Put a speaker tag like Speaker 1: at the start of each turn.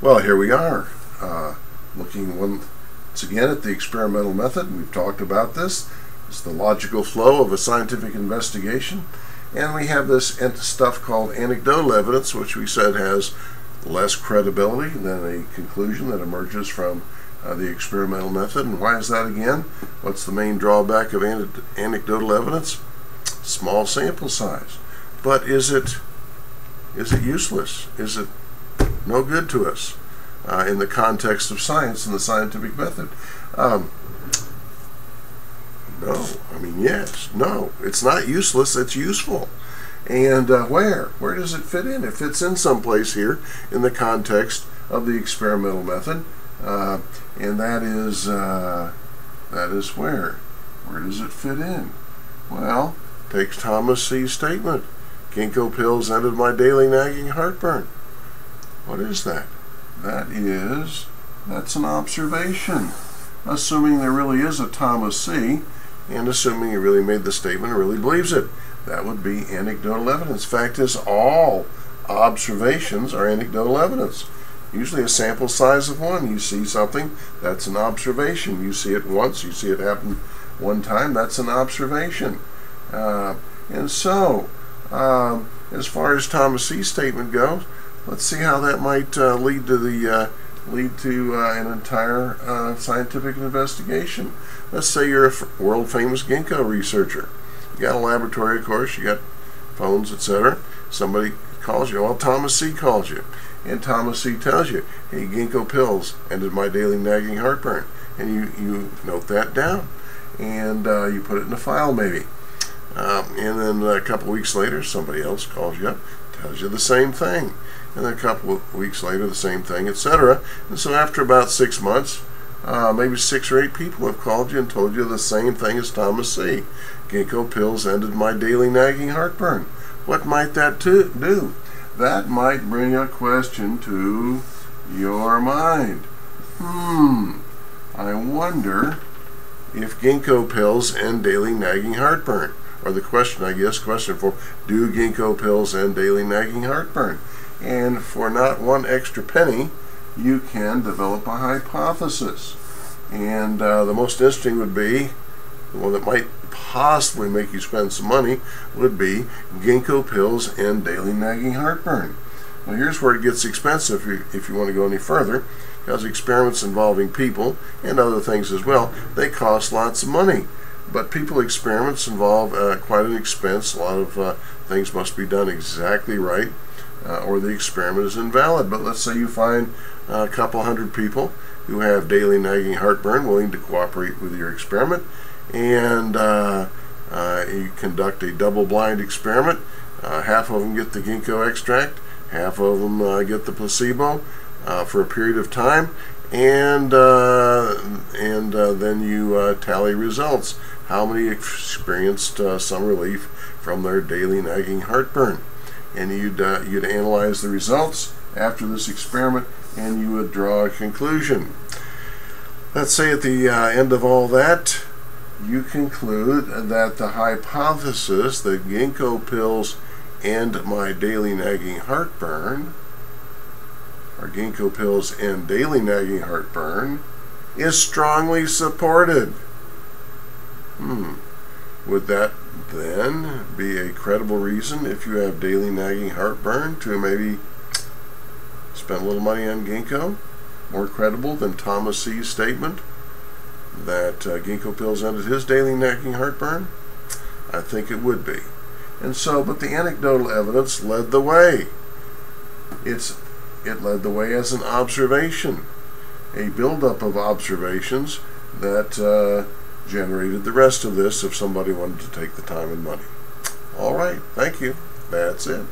Speaker 1: Well, here we are, looking once again at the experimental method. We've talked about this. It's the logical flow of a scientific investigation. And we have this stuff called anecdotal evidence, which we said has less credibility than a conclusion that emerges from the experimental method. And why is that again? What's the main drawback of anecdotal evidence? Small sample size. But is it useless? Is it no good to us in the context of science and the scientific method? No. I mean, yes. No. It's not useless. It's useful. And where does it fit in? It fits in someplace here in the context of the experimental method, and that is where? Where does it fit in? Well, take Thomas C.'s statement. Ginkgo pills ended my daily nagging heartburn. What is that? That's an observation. Assuming there really is a Thomas C., and assuming he really made the statement and really believes it. That would be anecdotal evidence. Fact is, all observations are anecdotal evidence. Usually a sample size of one. You see something, that's an observation. You see it once, you see it happen one time, that's an observation. And so, as far as Thomas C.'s statement goes, let's see how that might lead to an entire scientific investigation. Let's say you're a world-famous ginkgo researcher. You got a laboratory, of course, you got phones, etc. Somebody calls you, well, Thomas C. calls you, and Thomas C. tells you, hey, ginkgo pills ended my daily nagging heartburn. And you note that down, and you put it in a file maybe. And then a couple weeks later, somebody else calls you up, tells you the same thing. And then a couple of weeks later, the same thing, etc. And so after about 6 months, maybe 6 or 8 people have called you and told you the same thing as Thomas C. Ginkgo pills ended my daily nagging heartburn. What might that do? That might bring a question to your mind. I wonder if ginkgo pills end daily nagging heartburn. Or the question, I guess, question for, do ginkgo pills end daily nagging heartburn? And for not one extra penny, you can develop a hypothesis. And the most interesting would be, the one that might possibly make you spend some money, would be ginkgo pills and daily nagging heartburn. Now here's where it gets expensive if you want to go any further, because experiments involving people and other things as well, they cost lots of money. But people experiments involve quite an expense. A lot of things must be done exactly right, or the experiment is invalid. But let's say you find a couple hundred people who have daily nagging heartburn willing to cooperate with your experiment, and you conduct a double-blind experiment. Half of them get the ginkgo extract, half of them get the placebo for a period of time, and then you tally results. How many experienced some relief from their daily nagging heartburn? And you'd analyze the results after this experiment, and you would draw a conclusion. Let's say at the end of all that, you conclude that the hypothesis that ginkgo pills end my daily nagging heartburn, or ginkgo pills end daily nagging heartburn, is strongly supported. Would that then be a credible reason, if you have daily nagging heartburn, to maybe spend a little money on ginkgo? More credible than Thomas C.'s statement that ginkgo pills ended his daily nagging heartburn? I think it would be. And so, but the anecdotal evidence led the way. It led the way as an observation, a buildup of observations that generated the rest of this if somebody wanted to take the time and money. All right, thank you. That's it.